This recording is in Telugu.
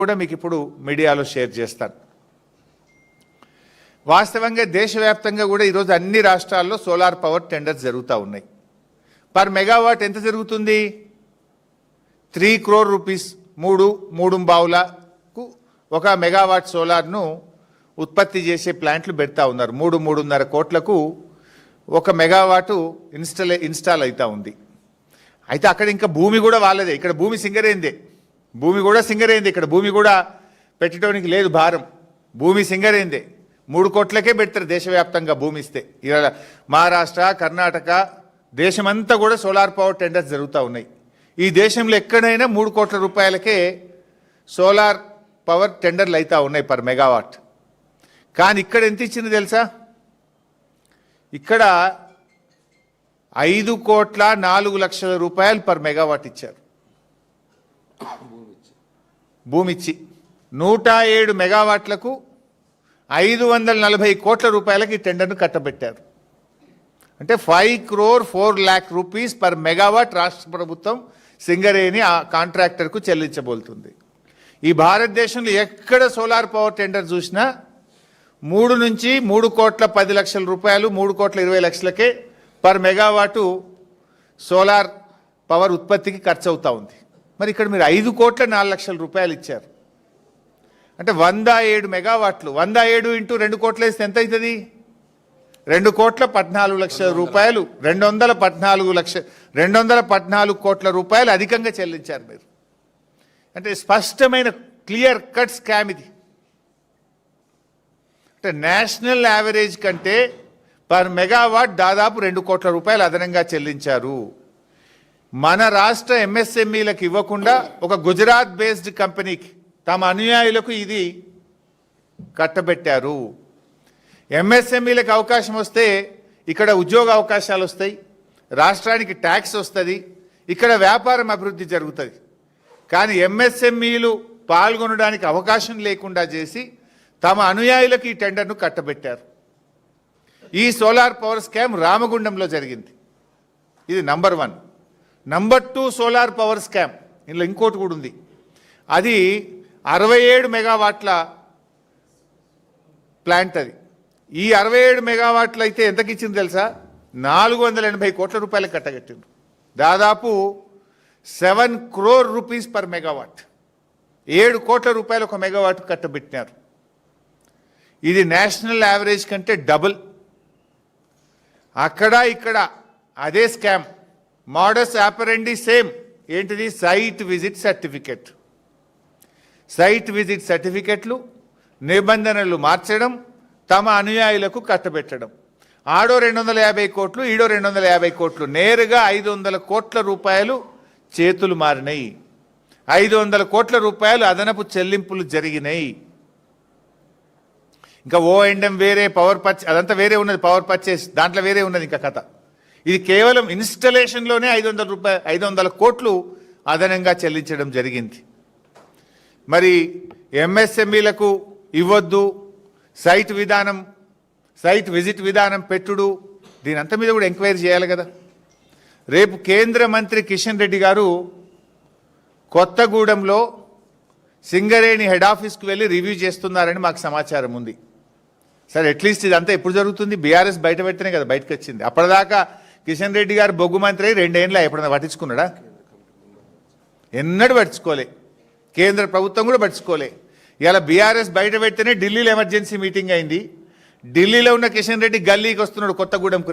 కూడా మీకు ఇప్పుడు మీడియాలో షేర్ చేస్తాను. వాస్తవంగా దేశవ్యాప్తంగా కూడా ఈరోజు అన్ని రాష్ట్రాల్లో సోలార్ పవర్ టెండర్స్ జరుగుతూ ఉన్నాయి. పర్ మెగావాట్ ఎంత జరుగుతుంది? 3 crore రూపీస్, 3.5 ఒక మెగావాట్ సోలార్ను ఉత్పత్తి చేసే ప్లాంట్లు పెడతా ఉన్నారు. 3.5 కోట్లకు ఒక మెగావాటు ఇన్స్టాల్ అవుతా ఉంది. అయితే అక్కడ ఇంకా భూమి కూడా వాళ్ళదే, ఇక్కడ భూమి సింగరేందే, ఇక్కడ భూమి కూడా పెట్టడానికి లేదు భారం, భూమి సింగరేందే. 3 కోట్లకే పెడతారు దేశవ్యాప్తంగా భూమి ఇస్తే. ఇవాళ మహారాష్ట్ర, కర్ణాటక దేశమంతా కూడా సోలార్ పవర్ టెండర్స్ జరుగుతూ ఉన్నాయి. ఈ దేశంలో ఎక్కడైనా 3 కోట్ల రూపాయలకే సోలార్ పవర్ టెండర్లు అవుతూ ఉన్నాయి పర్ మెగావాట్. కానీ ఇక్కడ ఎంత ఇచ్చింది తెలుసా? ఇక్కడ 5,04,00,000 రూపాయలు పర్ మెగావాట్ ఇచ్చారు. భూమి ఇచ్చి 107 మెగావాట్లకు 540 కోట్ల రూపాయలకి ఈ టెండర్ను కట్టబెట్టారు. అంటే 5,04,00,000 రూపీస్ పర్ మెగావాట్ రాష్ట్ర ప్రభుత్వం సింగరేణి ఆ కాంట్రాక్టర్కు చెల్లించబోతుంది. ఈ భారతదేశంలో ఎక్కడ సోలార్ పవర్ టెండర్ చూసినా 3 నుంచి 3,10,00,000 రూపాయలు, 3,20,00,000కే పర్ మెగావాటు సోలార్ పవర్ ఉత్పత్తికి ఖర్చు అవుతూ ఉంది. మరి ఇక్కడ మీరు 5,04,00,000 రూపాయలు ఇచ్చారు. అంటే 107 మెగావాట్లు, 107 ఇంటూ 2 కోట్లు వేస్తే ఎంత అవుతుంది? 2,14,00,000 రూపాయలు, 214 కోట్ల రూపాయలు అధికంగా చెల్లించారు మీరు. అంటే స్పష్టమైన క్లియర్ కట్ స్కామ్ ఇది. అంటే నేషనల్ యావరేజ్ కంటే పర్ మెగావాట్ దాదాపు 2 కోట్ల రూపాయలు అదనంగా చెల్లించారు. మన రాష్ట్ర ఎంఎస్ఎంఈలకు ఇవ్వకుండా ఒక గుజరాత్ బేస్డ్ కంపెనీకి తమ అనుయాయులకు ఇది కట్టబెట్టారు. ఎంఎస్ఎంఈలకు అవకాశం వస్తే ఇక్కడ ఉద్యోగ అవకాశాలు వస్తాయి, రాష్ట్రానికి ట్యాక్స్ వస్తుంది, ఇక్కడ వ్యాపారం అభివృద్ధి జరుగుతుంది. కానీ ఎంఎస్ఎంఈలు పాల్గొనడానికి అవకాశం లేకుండా చేసి తమ అనుయాయులకు ఈ టెండర్ను కట్టబెట్టారు. ఈ సోలార్ పవర్ స్కామ్ రామగుండంలో జరిగింది. ఇది number 1. Number 2 solar power scam, ఇందులో ఇంకోటి కూడా ఉంది. అది 67 మెగావాట్ల ప్లాంట్. అది ఈ 67 మెగావాట్లు అయితే ఎంతకి ఇచ్చింది తెలుసా? 480 కోట్ల రూపాయలకు కట్టగట్టిండ్రు. దాదాపు 7 crore రూపీస్ పర్ మెగావాట్, 7 కోట్ల రూపాయలు ఒక మెగావాట్ కట్టబెట్టినారు. ఇది నేషనల్ యావరేజ్ కంటే డబుల్. అక్కడ ఇక్కడ అదే స్కామ్, మోడస్ ఆపరెండి సేమ్. ఏంటిది? Site visit certificate. Site visit సర్టిఫికెట్లు నిబంధనలు మార్చడం, తమ అనుయాయులకు కట్టబెట్టడం. ఆడో 250 కోట్లు, ఈడో 250 కోట్లు, నేరుగా 500 కోట్ల రూపాయలు చేతులు మారినాయి. 500 కోట్ల రూపాయలు అదనపు చెల్లింపులు జరిగినాయి. ఇంకా O&M వేరే, పవర్ పర్చేస్ అదంతా వేరే ఉన్నది, పవర్ పర్చేస్ దాంట్లో వేరే ఉన్నది ఇంకా కథ. ఇది కేవలం ఇన్స్టలేషన్లోనే 500 కోట్లు అదనంగా చెల్లించడం జరిగింది. మరి ఎంఎస్ఎంఈలకు ఇవ్వద్దు, సైట్ విజిట్ విధానం పెట్టుడు, దీనంతా మీద కూడా ఎంక్వైరీ చేయాలి కదా. రేపు కేంద్ర మంత్రి కిషన్ రెడ్డి గారు కొత్తగూడెంలో సింగరేణి హెడ్ ఆఫీస్కి వెళ్ళి రివ్యూ చేస్తున్నారని మాకు సమాచారం ఉంది. సరే, అట్లీస్ట్ ఇదంతా ఎప్పుడు జరుగుతుంది? బీఆర్ఎస్ బయట పెడితేనే కదా బయటకు వచ్చింది. అప్పటిదాకా కిషన్ రెడ్డి గారు బొగ్గు మంత్రి 2 ఏళ్ళ ఎప్పుడైనా పట్టించుకున్నాడా? ఎన్నడూ పట్టించుకోలే. కేంద్ర ప్రభుత్వం కూడా పట్టించుకోలే. ఇలా బీఆర్ఎస్ బయట పెడితేనే ఢిల్లీలో ఎమర్జెన్సీ మీటింగ్ అయింది. ఢిల్లీలో ఉన్న కిషన్ రెడ్డి గల్లీకి వస్తున్నాడు కొత్తగూడెంకు.